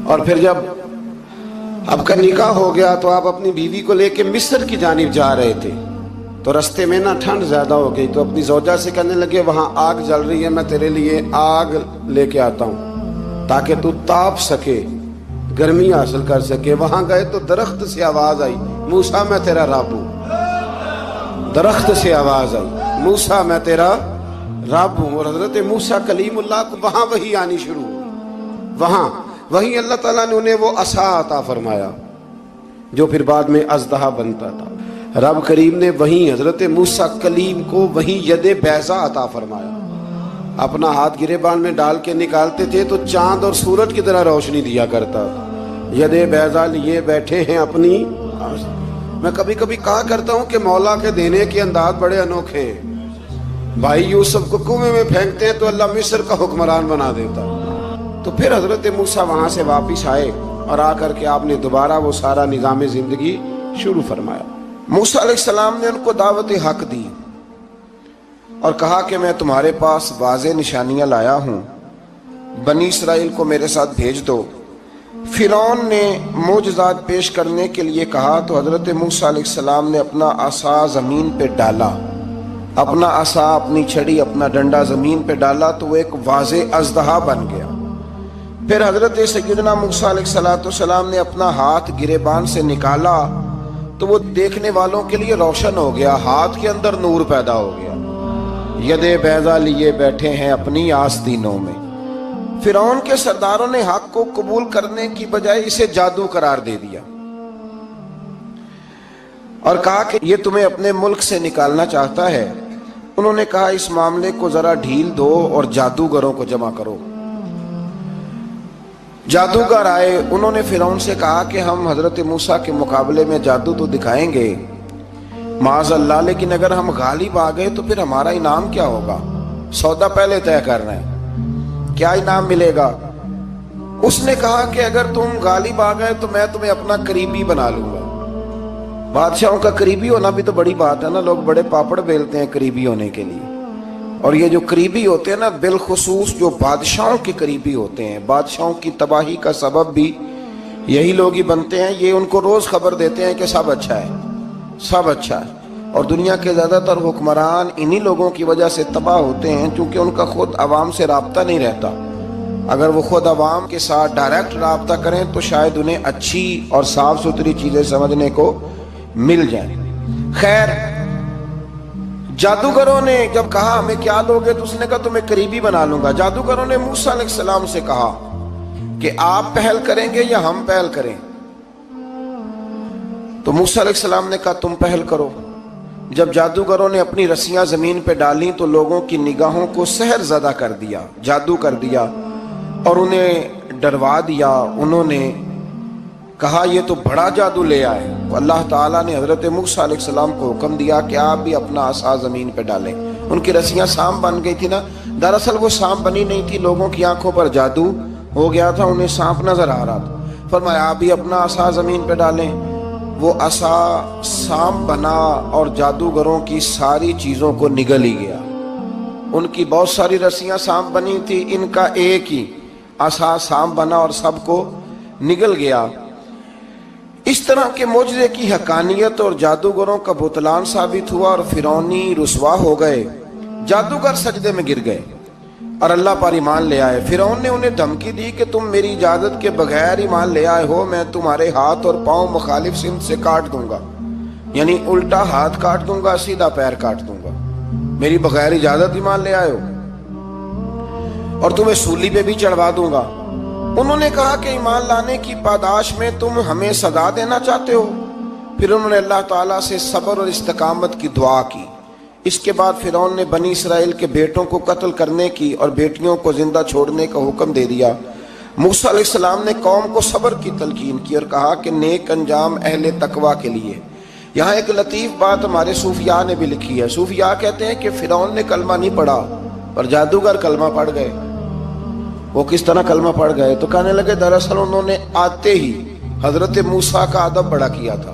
اور پھر جب آپ کا نکاح ہو گیا تو آپ اپنی بیوی کو لے کے مصر کی جانب جا رہے تھے، تو رستے میں ٹھنڈ زیادہ ہو گئی، تو اپنی زوجہ سے کہنے لگے وہاں آگ جل رہی ہے، میں تیرے لیے آگ لے کے آتا ہوں تاکہ تو تاپ سکے، گرمی حاصل کر سکے۔ وہاں گئے تو درخت سے آواز آئی، موسیٰ میں تیرا رب ہوں۔ درخت سے آواز آئی، موسیٰ میں تیرا رب ہوں۔ اور حضرت موسیٰ کلیم اللہ کو وہاں وحی آنی شروع ہوئی، وہاں وہیں اللہ تعالیٰ نے انہیں وہ عصا عطا فرمایا جو پھر بعد میں اژدہا بنتا تھا۔ رب کریم نے وہیں حضرت موسیٰ کلیم کو وہیں ید بیضا عطا فرمایا۔ اپنا ہاتھ گریبان میں ڈال کے نکالتے تھے تو چاند اور سورج کی طرح روشنی دیا کرتا تھا۔ ید بیضا لیے بیٹھے ہیں اپنی۔ میں کبھی کبھی کہا کرتا ہوں کہ مولا کے دینے کے انداز بڑے انوکھے ہیں۔ بھائی یوسف کو کنویں میں پھینکتے ہیں تو اللہ مصر کا حکمران بنا دیتا۔ تو پھر حضرت موسیٰ وہاں سے واپس آئے اور آ کر کے آپ نے دوبارہ وہ سارا نظام زندگی شروع فرمایا۔ موسیٰ علیہ السلام نے ان کو دعوت حق دی اور کہا کہ میں تمہارے پاس واضح نشانیاں لایا ہوں، بنی اسرائیل کو میرے ساتھ بھیج دو۔ فرعون نے معجزات پیش کرنے کے لیے کہا تو حضرت موسیٰ علیہ السلام نے اپنا عصا زمین پہ ڈالا، اپنا عصا، اپنی چھڑی، اپنا ڈنڈا زمین پہ ڈالا تو وہ ایک واضح اژدہا بن گیا۔ پھر حضرت سیدنا موسیٰ علیہ السلام نے اپنا ہاتھ گریبان سے نکالا تو وہ دیکھنے والوں کے لیے روشن ہو گیا، ہاتھ کے اندر نور پیدا ہو گیا۔ ید بیضا لیے بیٹھے ہیں اپنی آستینوں میں۔ فرعون کے سرداروں نے حق کو قبول کرنے کی بجائے اسے جادو قرار دے دیا اور کہا کہ یہ تمہیں اپنے ملک سے نکالنا چاہتا ہے۔ انہوں نے کہا اس معاملے کو ذرا ڈھیل دو اور جادوگروں کو جمع کرو۔ جادوگر آئے، انہوں نے فرعون سے کہا کہ ہم حضرت موسیٰ کے مقابلے میں جادو تو دکھائیں گے معاذ اللہ، لیکن اگر ہم غالب آ گئے تو پھر ہمارا انعام کیا ہوگا؟ سودا پہلے طے کر رہے ہیں، کیا انعام ملے گا؟ اس نے کہا کہ اگر تم غالب آ گئے تو میں تمہیں اپنا قریبی بنا لوں گا۔ بادشاہوں کا قریبی ہونا بھی تو بڑی بات ہے نا، لوگ بڑے پاپڑ بیلتے ہیں قریبی ہونے کے لیے، اور یہ جو قریبی ہوتے ہیں نا، بالخصوص جو بادشاہوں کے قریبی ہوتے ہیں، بادشاہوں کی تباہی کا سبب بھی یہی لوگ ہی بنتے ہیں۔ یہ ان کو روز خبر دیتے ہیں کہ سب اچھا ہے، سب اچھا ہے، اور دنیا کے زیادہ تر حکمران انہی لوگوں کی وجہ سے تباہ ہوتے ہیں کیونکہ ان کا خود عوام سے رابطہ نہیں رہتا۔ اگر وہ خود عوام کے ساتھ ڈائریکٹ رابطہ کریں تو شاید انہیں اچھی اور صاف ستھری چیزیں سمجھنے کو مل جائیں۔ خیر، جادوگروں نے جب کہا ہمیں کیا لوگے تو اس نے کہا تمہیں قریبی بنا لوں گا۔ جادوگروں نے موسیٰ علیہ السلام سے کہا کہ آپ پہل کریں گے یا ہم پہل کریں؟ تو موسیٰ علیہ السلام نے کہا تم پہل کرو۔ جب جادوگروں نے اپنی رسیاں زمین پہ ڈالیں تو لوگوں کی نگاہوں کو سحر زدہ کر دیا، جادو کر دیا اور انہیں ڈروا دیا۔ انہوں نے کہا یہ تو بڑا جادو لے آئے۔ اللہ تعالیٰ نے حضرت موسیٰ علیہ السلام کو حکم دیا کہ آپ بھی اپنا عصا زمین پہ ڈالیں۔ ان کی رسیاں سانپ بن گئی تھی نا، دراصل وہ سانپ بنی نہیں تھی، لوگوں کی آنکھوں پر جادو ہو گیا تھا، انہیں سانپ نظر آ رہا تھا۔ فرمایا آپ بھی اپنا عصا زمین پہ ڈالیں۔ وہ عصا سانپ بنا اور جادوگروں کی ساری چیزوں کو نگل ہی گیا۔ ان کی بہت ساری رسیاں سانپ بنی تھی، ان کا ایک ہی عصا سانپ بنا اور سب کو نگل گیا۔ اس طرح کے معجزے کی حقانیت اور جادوگروں کا بطلان ثابت ہوا اور فرعونی رسوا ہو گئے۔ جادوگر سجدے میں گر گئے اور اللہ پر ایمان لے آئے۔ فرعون نے انہیں دھمکی دی کہ تم میری اجازت کے بغیر ایمان لے آئے ہو، میں تمہارے ہاتھ اور پاؤں مخالف سمت سے کاٹ دوں گا، یعنی الٹا ہاتھ کاٹ دوں گا، سیدھا پیر کاٹ دوں گا، میری بغیر اجازت ایمان لے آئے ہو، اور تمہیں سولی پہ بھی چڑھوا دوں گا۔ انہوں نے کہا کہ ایمان لانے کی پاداش میں تم ہمیں سزا دینا چاہتے ہو؟ پھر انہوں نے اللہ تعالیٰ سے صبر اور استقامت کی دعا کی۔ اس کے بعد فرعون نے بنی اسرائیل کے بیٹوں کو قتل کرنے کی اور بیٹیوں کو زندہ چھوڑنے کا حکم دے دیا۔ موسیٰ علیہ السلام نے قوم کو صبر کی تلقین کی اور کہا کہ نیک انجام اہل تقویٰ کے لیے۔ یہاں ایک لطیف بات ہمارے صوفیاء نے بھی لکھی ہے۔ صوفیاء کہتے ہیں کہ فرعون نے کلمہ نہیں پڑھا اور جادوگر کلمہ پڑھ گئے۔ وہ کس طرح کلمہ پڑھ گئے؟ تو کہنے لگے دراصل انہوں نے آتے ہی حضرت موسیٰ کا ادب بڑا کیا تھا،